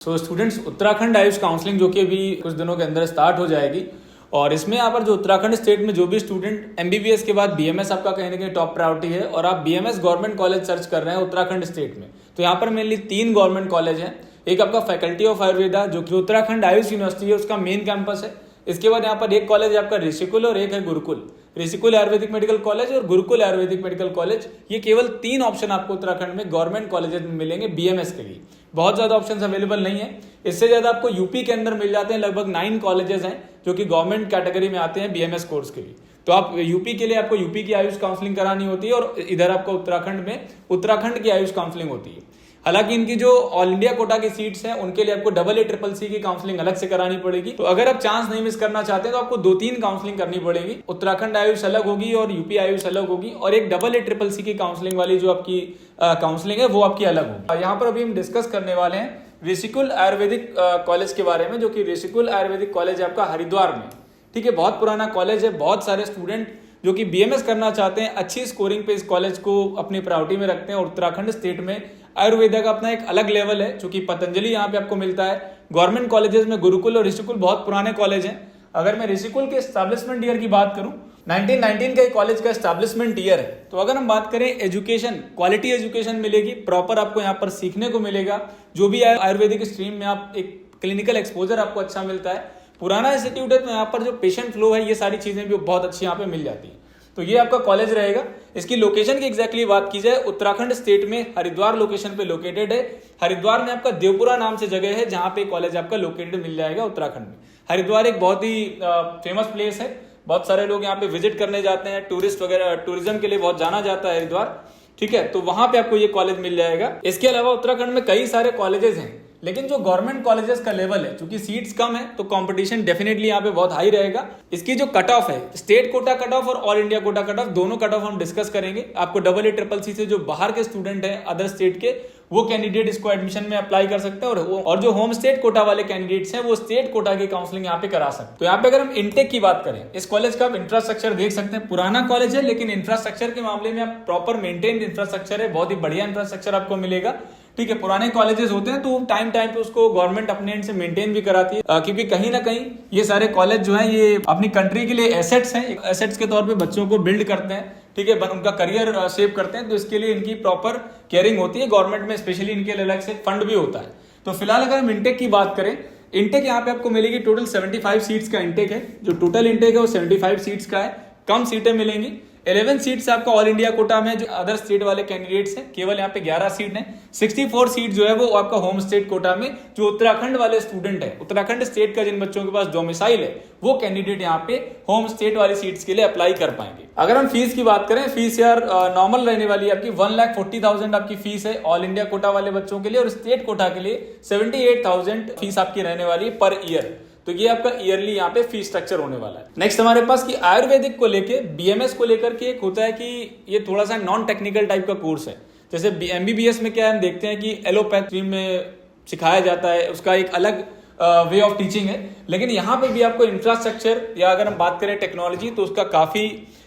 Students, Uttarakhand Ayush counselling जो कि अभी कुछ दिनों के अंदर स्टार्ट हो जाएगी और इसमें यहाँ पर जो उत्तराखंड स्टेट में जो भी स्टूडेंट एमबीबीएस के बाद बीएमएस आपका कहीं ना कहीं टॉप प्रायोरिटी है और आप बीएमएस गवर्नमेंट कॉलेज सर्च कर रहे हैं उत्तराखंड स्टेट में, तो यहाँ पर मेनली 3 गवर्नमेंट कॉलेज हैं। एक आपका फैकल्टी ऑफ आयुर्वेदा जो कि उत्तराखंड आयुष यूनिवर्सिटी है, उसका मेन कैंपस है। इसके बाद यहाँ पर एक कॉलेज है आपका ऋषिकुल और एक है गुरुकुल। ऋषिकुल आयुर्वेदिक मेडिकल कॉलेज और गुरुकुल आयुर्वेदिक मेडिकल कॉलेज, ये केवल 3 ऑप्शन आपको उत्तराखंड में गवर्नमेंट कॉलेजेस में मिलेंगे बीएमएस के लिए। बहुत ज्यादा ऑप्शंस अवेलेबल नहीं है। इससे ज्यादा आपको यूपी के अंदर मिल जाते हैं। लगभग 9 कॉलेजेस हैं जो कि गवर्नमेंट कैटेगरी में आते हैं बीएमएस कोर्स के लिए। तो आप यूपी के लिए आपको यूपी की आयुष काउंसलिंग करानी होती है और इधर आपको उत्तराखंड में उत्तराखंड की आयुष काउंसलिंग होती है। हालांकि इनकी जो ऑल इंडिया कोटा की सीट्स हैं उनके लिए आपको AA-CCC की काउंसलिंग अलग से करानी पड़ेगी। तो अगर आप चांस नहीं मिस करना चाहते तो आपको 2-3 काउंसलिंग करनी पड़ेगी। उत्तराखंड आयुष अलग होगी और यूपी आयुष अलग होगी और एक AA-CCC की काउंसलिंग वाली जो आपकी काउंसलिंग है वो आपकी अलग होगी। यहाँ पर अभी हम डिस्कस करने वाले हैं ऋषिकुल आयुर्वेदिक कॉलेज के बारे में, जो कि ऋषिकुल आयुर्वेदिक कॉलेज है आपका हरिद्वार में। ठीक है, बहुत पुराना कॉलेज है। बहुत सारे स्टूडेंट जो कि बीएमएस करना चाहते हैं अच्छी स्कोरिंग पे इस कॉलेज को अपनी प्रायोरिटी में रखते हैं। और उत्तराखंड स्टेट में आयुर्वेदा का अपना एक अलग लेवल है, जो कि पतंजलि यहाँ पे आपको मिलता है। गवर्नमेंट कॉलेजेस में गुरुकुल और ऋषिकुल बहुत पुराने कॉलेज हैं। अगर मैं ऋषिकुल के एस्टैब्लिशमेंट ईयर की बात करूं, 1919 का कॉलेज का एस्टैब्लिशमेंट ईयर है। तो अगर हम बात करें एजुकेशन, क्वालिटी एजुकेशन मिलेगी, प्रॉपर आपको यहाँ पर सीखने को मिलेगा। जो भी आयुर्वेदिक स्ट्रीम में आप एक क्लिनिकल एक्सपोजर आपको अच्छा मिलता है। पुराना इंस्टीट्यूट है तो यहाँ पर जो पेशेंट फ्लो है, ये सारी चीजें भी बहुत अच्छी यहाँ पे मिल जाती है। तो ये आपका कॉलेज रहेगा। इसकी लोकेशन की एग्जैक्टली बात की जाए, उत्तराखंड स्टेट में हरिद्वार लोकेशन पे लोकेटेड है। हरिद्वार में आपका देवपुरा नाम से जगह है जहां पे कॉलेज आपका लोकेटेड मिल जाएगा उत्तराखंड में। हरिद्वार एक बहुत ही फेमस प्लेस है। बहुत सारे लोग यहाँ पे विजिट करने जाते हैं, टूरिस्ट वगैरह, टूरिज्म के लिए बहुत जाना जाता है हरिद्वार। ठीक है, तो वहां पे आपको ये कॉलेज मिल जाएगा। इसके अलावा उत्तराखंड में कई सारे कॉलेजेस हैं, लेकिन जो गवर्नमेंट कॉलेजेस का लेवल है, क्योंकि सीट्स कम है तो कंपटीशन डेफिनेटली यहाँ पे बहुत हाई रहेगा। इसकी जो कट ऑफ है, स्टेट कोटा कट ऑफ और all India quota cut off, दोनों कट ऑफ हम डिस्कस करेंगे। आपको AA-CCC से जो बाहर के स्टूडेंट हैं अदर स्टेट के, वो कैंडिडेट इसको एडमिशन में अप्लाई कर सकते हैं और जो होम स्टेट कोटा वाले कैंडिडेट्स हैं वो स्टेट कोटा की काउंसलिंग यहाँ पे करा सकते हैं। तो यहाँ पे अगर हम इंटेक की बात करें, इस कॉलेज का आप इंफ्रास्ट्रक्चर देख सकते हैं। पुराना कॉलेज है लेकिन इंफ्रास्ट्रक्चर के मामले में आप प्रॉपर मेंटेन इंफ्रास्ट्रक्चर है, बहुत ही बढ़िया इंफ्रास्ट्रक्चर आपको मिलेगा। ठीक है, पुराने कॉलेजेस होते हैं तो टाइम टाइम पे उसको गवर्नमेंट अपने एंड से मेंटेन भी कराती है, क्योंकि कहीं ना कहीं ये सारे कॉलेज जो है ये अपनी कंट्री के लिए एसेट्स हैं। एसेट्स के तौर पे बच्चों को बिल्ड करते हैं। ठीक है, उनका करियर शेप करते हैं, तो इसके लिए इनकी प्रॉपर केयरिंग होती है गवर्नमेंट में। स्पेशली इनके लिए अलग से फंड भी होता है। तो फिलहाल अगर हम इंटेक की बात करें, इंटेक यहाँ पे आपको मिलेगी टोटल 75 सीट्स का इंटेक है। जो टोटल इंटेक है वो 75 सीट्स का है। कम सीटें मिलेंगी। 11 सीट्स आपका ऑल इंडिया कोटा में जो अदर स्टेट वाले कैंडिडेट्स हैं, केवल यहाँ पे 11 सीट हैं। 64 सीट जो है वो आपका होम स्टेट कोटा में जो उत्तराखंड वाले स्टूडेंट है, उत्तराखंड स्टेट का जिन बच्चों के पास डोमिसाइल है, वो कैंडिडेट यहाँ पे होम स्टेट वाली सीट्स के लिए अप्लाई कर पाएंगे। अगर हम फीस की बात करें, फीस यार नॉर्मल रहने वाली है आपकी 1,40,000 आपकी फीस है ऑल इंडिया कोटा वाले बच्चों के लिए, और स्टेट कोटा के लिए 78,000 फीस आपकी रहने वाली है पर ईयर। तो ये आपका ईयरली यहाँ पे फीस स्ट्रक्चर होने वाला है। नेक्स्ट हमारे पास की आयुर्वेदिक को लेके, बीएमएस को लेकर के एक होता है कि ये थोड़ा सा नॉन टेक्निकल टाइप का कोर्स है। जैसे एमबीबीएस में क्या हम देखते हैं कि एलोपैथी में सिखाया जाता है, उसका एक अलग वे ऑफ टीचिंग है। लेकिन यहाँ पे भी आपको इंफ्रास्ट्रक्चर या अगर हम बात करें टेक्नोलॉजी तो उसका काफी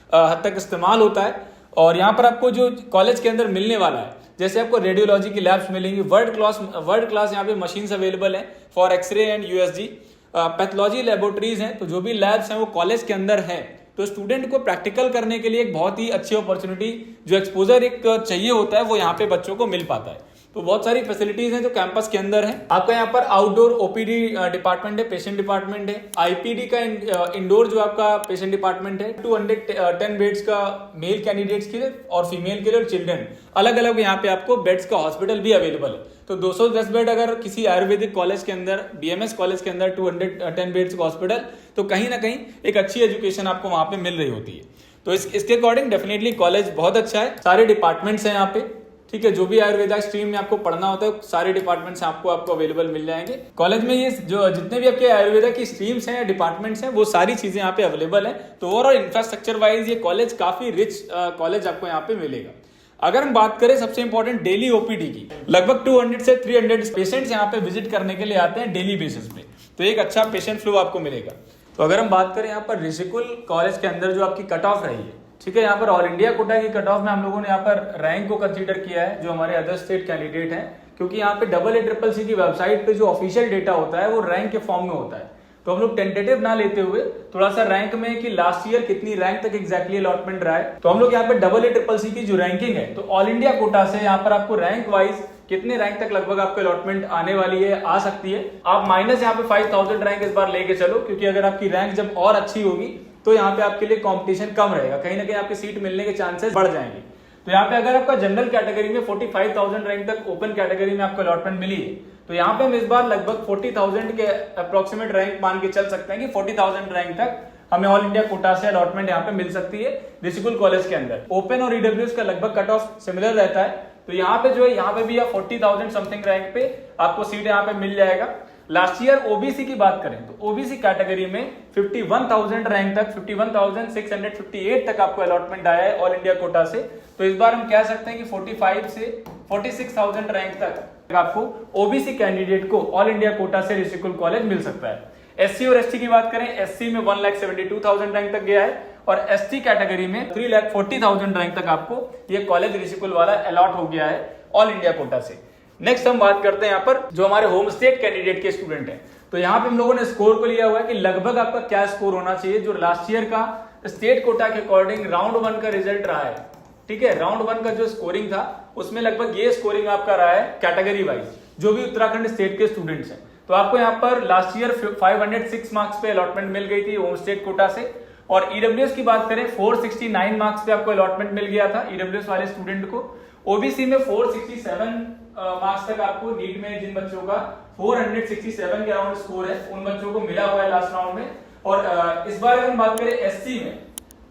हद तक इस्तेमाल होता है। और यहाँ पर आपको जो कॉलेज के अंदर मिलने वाला है, जैसे आपको रेडियोलॉजी की लैब्स मिलेंगी, वर्ल्ड क्लास यहाँ पे मशीन्स अवेलेबल है for X-ray and USG. Pathology laboratories हैं, तो जो भी लैब्स हैं वो कॉलेज के अंदर है। तो स्टूडेंट को प्रैक्टिकल करने के लिए एक बहुत ही अच्छी अपॉर्चुनिटी, जो एक्सपोजर एक चाहिए होता है, वो यहाँ पे बच्चों को मिल पाता है। तो बहुत सारी फैसिलिटीज हैं जो कैंपस के अंदर है। आपका यहाँ पर आउटडोर ओपीडी डिपार्टमेंट है, पेशेंट डिपार्टमेंट है। आईपीडी का इंडोर जो आपका पेशेंट डिपार्टमेंट है। 210 बेड्स का मेल कैंडिडेट्स के लिए और फीमेल के लिए और चिल्ड्रन अलग अलग यहाँ पे आपको बेड्स का हॉस्पिटल भी अवेलेबल है। तो 210 बेड अगर किसी आयुर्वेदिक कॉलेज के अंदर, बीएमएस कॉलेज के अंदर 210 बेड्स का हॉस्पिटल, तो कहीं ना कहीं एक अच्छी एजुकेशन आपको वहां पे मिल रही होती है। तो इसके अकॉर्डिंग डेफिनेटली कॉलेज बहुत अच्छा है। सारे डिपार्टमेंट्स हैं यहाँ पे। ठीक है, जो भी आयुर्वेदा स्ट्रीम में आपको पढ़ना होता है सारे डिपार्टमेंट्स आपको अवेलेबल मिल जाएंगे कॉलेज में। ये जो जितने भी आपके आयुर्वेदा की स्ट्रीम्स हैं या डिपार्टमेंट्स हैं, वो सारी चीजें यहाँ पे अवेलेबल है। तो ओवरऑल इंफ्रास्ट्रक्चर वाइज ये कॉलेज काफी रिच कॉलेज आपको यहाँ पे मिलेगा। अगर हम बात करें सबसे इंपॉर्टेंट डेली ओपीडी की, लगभग 200 से 300 पेशेंट्स यहाँ पे विजिट करने के लिए आते हैं डेली बेसिस पे। तो एक अच्छा पेशेंट फ्लो आपको मिलेगा। तो अगर हम बात करें यहाँ पर ऋषिकुल कॉलेज के अंदर जो आपकी कट ऑफ रही है, ठीक है, यहाँ पर ऑल इंडिया कोटा की कट ऑफ में हम लोगों ने यहाँ पर रैंक को कंसीडर किया है जो हमारे अदर स्टेट कैंडिडेट हैं। क्योंकि यहाँ पे AACCC की वेबसाइट पे जो ऑफिशियल डेटा होता है वो रैंक के फॉर्म में होता है। तो हम लोग टेंटेटिव ना लेते हुए थोड़ा सा रैंक में कि लास्ट ईयर कितनी रैंक तक एग्जैक्टली अलॉटमेंट रहा है, तो हम लोग यहाँ पे AACCC की जो रैंकिंग है, तो ऑल इंडिया कोटा से यहाँ पर आपको रैंक वाइज कितने रैंक तक लगभग आपको अलॉटमेंट आने वाली है, आ सकती है। आप माइनस यहाँ पे 5000 रैंक इस बार लेके चलो, क्योंकि अगर आपकी रैंक जब और अच्छी होगी तो यहाँ पे आपके लिए कॉम्पिटिशन कम रहेगा, कहीं ना कहीं आपकी सीट मिलने के चांसेस बढ़ जाएंगे। तो यहाँ पे अगर आपका जनरल कैटेगरी में 45,000 रैंक तक ओपन कैटेगरी में आपको अलॉटमेंट मिली है, तो यहाँ पे हम इस बार लगभग 40,000 के अप्रोक्सीमेट रैंक मान के चल सकते हैं कि 40,000 रैंक तक हमें ऑल इंडिया कोटा से अलॉटमेंट यहाँ पे मिल सकती है ऋषिकुल कॉलेज के अंदर। ओपन और ईडब्ल्यूएस का लगभग कट ऑफ सिमिलर रहता है, तो यहाँ पे जो है यहाँ पे भी आप 40,000 समथिंग रैंक पे आपको सीट यहाँ पे मिल जाएगा। लास्ट ईयर ओबीसी की बात करें तो ओबीसी कैटेगरी में 51,000 रैंक तक 51,658 तक आपको अलॉटमेंट आया है ऑल इंडिया कोटा से। तो इस बार हम कह सकते हैं कि 45 से 46,000 रैंक तक आपको ओबीसी कैंडिडेट को ऑल इंडिया कोटा से ऋषिकुल कॉलेज मिल सकता है। एससी और एसटी की बात करें, एससी में 1,72,000 रैंक तक गया है और एसटी कैटेगरी में 3,40,000 रैंक तक आपको ये कॉलेज ऋषिकुल वाला अलॉट हो गया है ऑल इंडिया कोटा से। नेक्स्ट हम बात करते हैं यहाँ पर जो हमारे होम स्टेट कैंडिडेट के स्टूडेंट हैं, तो यहाँ पे हम लोगों ने स्कोर को लिया हुआ है कि लगभग आपका क्या स्कोर होना चाहिए जो लास्ट ईयर का स्टेट कोटा के अकॉर्डिंग राउंड 1 का रिजल्ट रहा है। ठीक है, राउंड 1 का जो स्कोरिंग था उसमें लगभग ये स्कोरिंग आपका रहा है कैटेगरी वाइज, जो भी उत्तराखंड स्टेट के स्टूडेंट्स हैं। तो आपको यहाँ पर लास्ट ईयर 506 मार्क्स पे अलॉटमेंट मिल गई थी होम स्टेट कोटा से, और ईडब्ल्यूएस की बात करें 469 मार्क्स पे आपको अलॉटमेंट मिल गया था ईडब्ल्यूएस वाले स्टूडेंट को। ओबीसी में 467 मार्क्स तक आपको, नीट में जिन बच्चों का 467 के अराउंड स्कोर है उन बच्चों को मिला हुआ है लास्ट राउंड में। और इस बार अगर हम बात करें एससी में,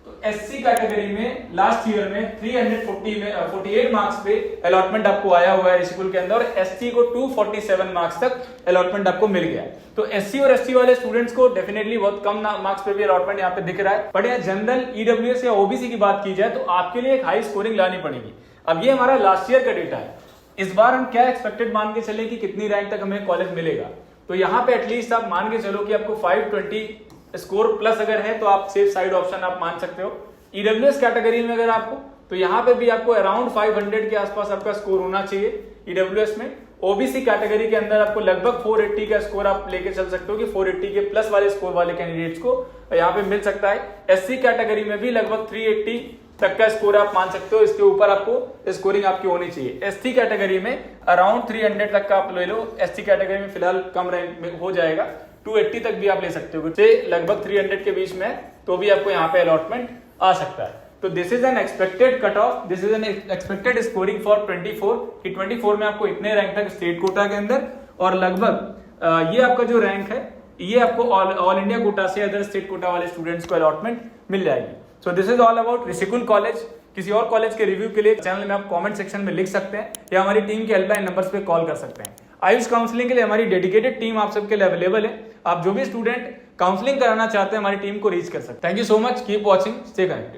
तो एससी कैटेगरी में लास्ट ईयर में 348 मार्क्स पे अलॉटमेंट आपको आया हुआ है ऋषिकुल के अंदर, और एसटी को 247 मार्क्स तक अलॉटमेंट आपको मिल गया। तो एससी और एसटी वाले स्टूडेंट्स को डेफिनेटली बहुत कम मार्क्स पे भी अलॉटमेंट यहाँ पे दिख रहा है। बट यहाँ जनरल ईडब्ल्यूएस या ओबीसी की बात की जाए तो आपके लिए एक हाई स्कोरिंग लानी पड़ेगी। अब ये हमारा लास्ट ईयर का डेटा है, इस बार हम क्या एक्सपेक्टेड मान के चले कि कितनी रैंक तक हमें कॉलेज मिलेगा। तो यहाँ पे एटलीस्ट आप मान के चलो कि आपको 520 स्कोर प्लस अगर है तो आप सेफ साइड ऑप्शन आप मान सकते हो। ईडब्ल्यूएस कैटेगरी में अगर आपको, तो यहाँ पे भी आपको अराउंड 500 के आसपास आपका स्कोर होना चाहिए ईडब्ल्यूएस में। ओबीसी कैटेगरी के अंदर आपको लगभग 480 का स्कोर आप लेके चल सकते हो कि 480 के प्लस वाले स्कोर वाले कैंडिडेट्स को यहाँ पे मिल सकता है। एससी कैटेगरी में भी लगभग 380 तक का स्कोर आप मान सकते हो, इसके ऊपर आपको स्कोरिंग आपकी होनी चाहिए। एसटी कैटेगरी में अराउंड 300 तक का आप ले लो, एसटी कैटेगरी में फिलहाल कम रैंक में हो जाएगा, 280 तक भी आप ले सकते हो, से लगभग 300 के बीच में तो भी आपको यहाँ पे अलॉटमेंट आ सकता है। तो this is an expected cut off, this is an expected scoring for 24 कि 24 में आपको इतने रैंक तक स्टेट कोटा के अंदर, और लगभग ये आपका जो रैंक है ये आपको ऑल इंडिया कोटा से अदर स्टेट कोटा वाले स्टूडेंट्स को अलॉटमेंट मिल जाएगी। So this is all about Rishikul college. किसी और कॉलेज के रिव्यू के लिए चैनल में आप कमेंट सेक्शन में लिख सकते हैं या हमारी टीम के हेल्पलाइन नंबर्स पे कॉल कर सकते हैं। आयुष काउंसलिंग के लिए हमारी डेडिकेटेड टीम आप सबके लिए अवेलेबल है, आप जो भी स्टूडेंट काउंसलिंग कराना चाहते हैं हमारी टीम को रीच कर सकते हैं। Thank you so much, keep watching, stay connected.